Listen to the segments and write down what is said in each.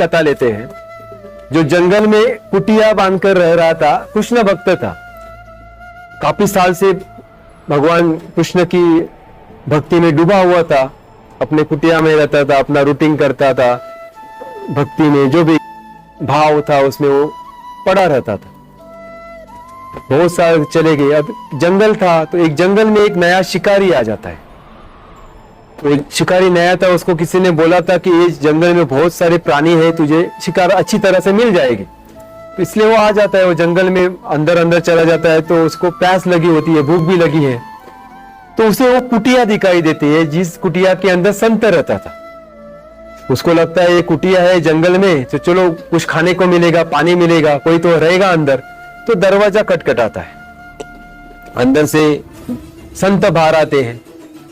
कथा लेते हैं। जो जंगल में कुटिया बांधकर रह रहा था, कृष्ण भक्त था, काफी साल से भगवान कृष्ण की भक्ति में डूबा हुआ था, अपने कुटिया में रहता था, अपना रूटीन करता था, भक्ति में जो भी भाव था उसमें वो पड़ा रहता था। बहुत साल चले गए, अब जंगल था, तो एक जंगल में एक नया शिकारी आ जाता है। तो शिकारी नया था, उसको किसी ने बोला था कि इस जंगल में बहुत सारे प्राणी हैं, तुझे शिकार अच्छी तरह से मिल जाएगी। तो इसलिए वो आ जाता है, वो जंगल में अंदर अंदर चला जाता है। तो उसको प्यास लगी होती है, भूख भी लगी है, तो उसे वो कुटिया दिखाई देती है, जिस कुटिया के अंदर संत रहता था। उसको लगता है ये कुटिया है जंगल में, तो चलो कुछ खाने को मिलेगा, पानी मिलेगा, कोई तो रहेगा अंदर। तो दरवाजा खटखटाता है, अंदर से संत बाहर आते हैं,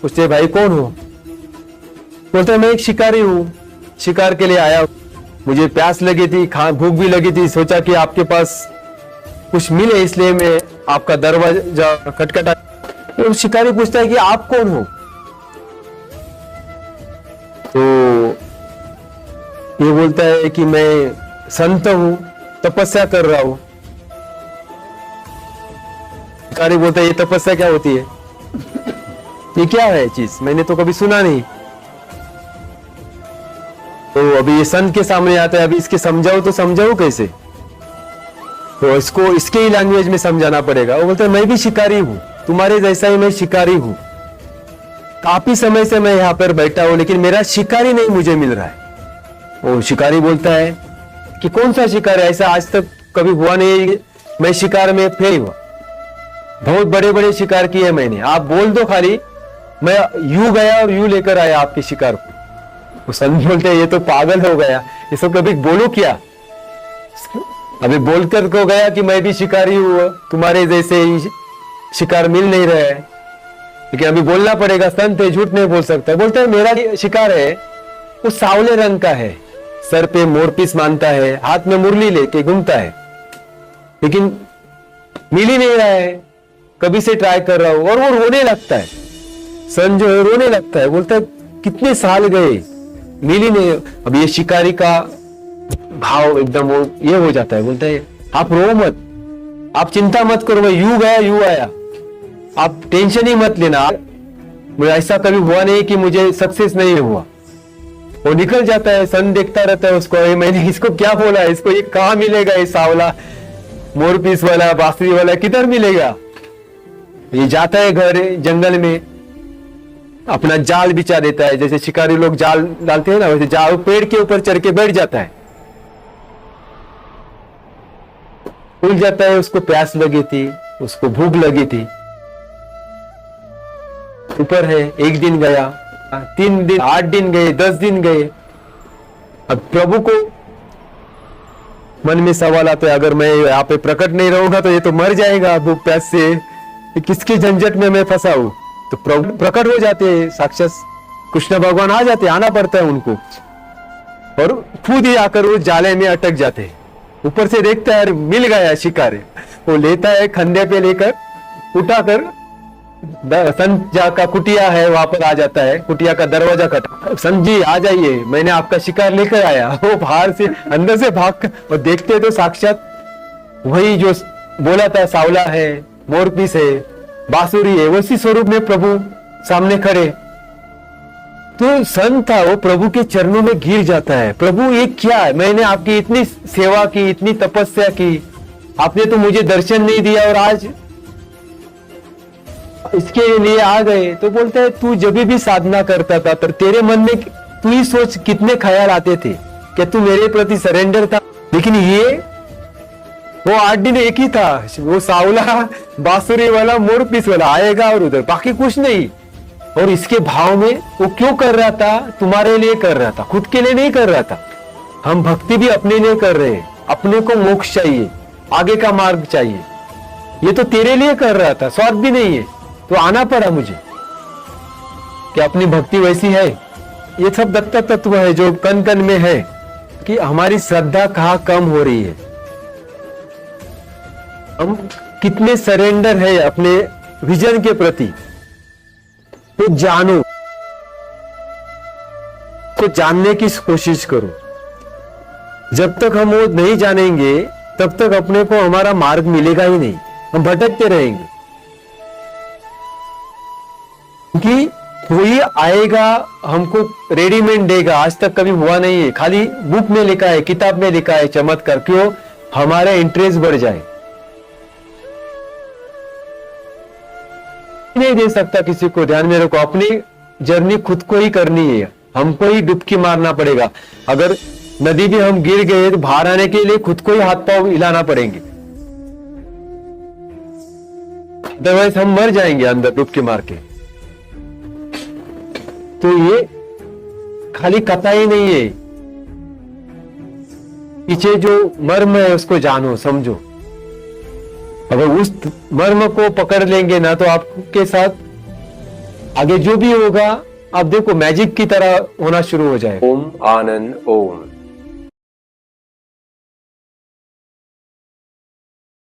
पूछते भाई कौन हो? बोलते मैं एक शिकारी हूँ, शिकार के लिए आया, मुझे प्यास लगी थी, भूख भी लगी थी, सोचा कि आपके पास कुछ मिले, इसलिए मैं आपका दरवाजा खटखटा। तो शिकारी पूछता है कि आप कौन हो? तो ये बोलता है कि मैं संत हूं, तपस्या कर रहा हूं। शिकारी बोलता है ये तपस्या क्या होती है? ये क्या है चीज, मैंने तो कभी सुना नहीं। तो अभी ये संत के सामने आता है, अभी इसके समझाओ तो समझाओ कैसे? तो इसको इसके ही लैंग्वेज में समझाना पड़ेगा। वो बोलता है मैं भी शिकारी हूं, तुम्हारे जैसा ही मैं शिकारी हूं, काफी समय से मैं यहाँ पर बैठा हूं, लेकिन मेरा शिकारी नहीं मुझे मिल रहा है। वो शिकारी बोलता है कि कौन सा शिकार है, ऐसा आज तक कभी हुआ नहीं, मैं शिकार में फेल हुआ, बहुत बड़े बड़े शिकार किए मैंने, आप बोल दो खाली, मैं यूं गया और यूं लेकर आया आपके शिकार को। वो संत बोलते हैं ये तो पागल हो गया, ये सब कभी बोलो क्या? अभी बोलकर को गया कि मैं भी शिकारी हूं, तुम्हारे जैसे ही शिकार मिल नहीं रहा है, लेकिन अभी बोलना पड़ेगा, संत है, झूठ नहीं बोल सकता। बोलता है मेरा शिकार है वो सावले रंग का है, सर पे मोरपीस मानता है, हाथ में मुरली लेके घूमता है, लेकिन मिल ही नहीं रहा है, कभी से ट्राई कर रहा हूं। और वो रोने लगता है, सन जो है रोने लगता है, बोलता है कितने साल गए मिल ही नहीं। अब ये शिकारी का भाव एकदम वो ये हो जाता है, बोलता है आप रो मत, आप चिंता मत करो, मैं यूं गया यूं आया, आप टेंशन ही मत लेना, मुझे ऐसा कभी हुआ नहीं कि मुझे सक्सेस नहीं हुआ। वो निकल जाता है, सन देखता रहता है उसको, मैंने इसको क्या बोला, इसको ये कहाँ मिलेगा, ये सावला मोरपीस वाला बांसुरी वाला किधर मिलेगा? ये जाता है घर जंगल में, अपना जाल बिछा देता है, जैसे शिकारी लोग जाल डालते हैं ना, वैसे जाल पेड़ के ऊपर चढ़ के बैठ जाता है। उड़ जाता है, उसको प्यास लगी थी, उसको भूख लगी थी, ऊपर है। एक दिन गया, 3 दिन, 8 दिन गए, 10 दिन गए। अब प्रभु को मन में सवाल आता है, अगर मैं यहाँ पे प्रकट नहीं रहूंगा तो ये तो मर जाएगा भूख प्यास से, किसके झंझट में मैं फंसा हूं। तो प्रभु प्रकट हो जाते हैं, साक्षात कृष्ण भगवान आ जाते, आना पड़ता है उनको, और खुद ही आकर वो जाले में अटक जाते हैं। ऊपर से देखता है मिल गया शिकार, वो लेता है, खंधे पे लेकर उठाकर संत जा का कुटिया है वहां पर आ जाता है, कुटिया का दरवाजा कटा, संत जी आ जाइए, मैंने आपका शिकार लेकर आया। वो बाहर से अंदर से भाग और देखते तो साक्षात वही जो बोला था, सावला है, मोरपीस है, बांसुरी है, उसी स्वरूप में प्रभु सामने खड़े। तो संत था वो, प्रभु के चरणों में गिर जाता है, प्रभु ये क्या है, मैंने आपकी इतनी सेवा की, इतनी तपस्या की, आपने तो मुझे दर्शन नहीं दिया और आज इसके लिए आ गए। तो बोलता है तू जब भी साधना करता था तो तेरे मन में तू ही सोच कितने ख्याल आते थे कि तू मेरे प्रति सरेंडर था, लेकिन ये वो 8 दिन एक ही था, वो सावला बांसुरी वाला मोरपीस वाला आएगा और उधर, बाकी कुछ नहीं। और इसके भाव में वो क्यों कर रहा था? तुम्हारे लिए कर रहा था, खुद के लिए नहीं कर रहा था। हम भक्ति भी अपने लिए कर रहे हैं, अपने को मोक्ष चाहिए, आगे का मार्ग चाहिए, ये तो तेरे लिए कर रहा था, स्वार्थ भी नहीं है। तो आना पड़ा मुझे कि अपनी भक्ति वैसी है। ये सब दत्त तत्व है जो कण कण में है, कि हमारी श्रद्धा कहाँ कम हो रही है, हम कितने सरेंडर है अपने विजन के प्रति। तो जानो, तो जानने की कोशिश करो। जब तक हम वो नहीं जानेंगे तब तक अपने को हमारा मार्ग मिलेगा ही नहीं, हम भटकते रहेंगे। क्योंकि कोई आएगा हमको रेडीमेड देगा, आज तक कभी हुआ नहीं है। खाली बुक में लिखा है, किताब में लिखा है चमत्कार, क्यों? हमारा इंटरेस्ट बढ़ जाए। नहीं दे सकता किसी को ध्यान में रखो, अपनी जर्नी खुद को ही करनी है, हमको ही डुबकी मारना पड़ेगा। अगर नदी में हम गिर गए तो बाहर आने के लिए खुद को ही हाथ पांव हिलाना पड़ेंगे, अदरवाइज हम मर जाएंगे अंदर डुबकी मार के। तो ये खाली कथा ही नहीं है, पीछे जो मर्म है उसको जानो, समझो। अगर उस मर्म को पकड़ लेंगे ना तो आपके साथ आगे जो भी होगा आप देखो मैजिक की तरह होना शुरू हो जाए। ओम आनंद ओम।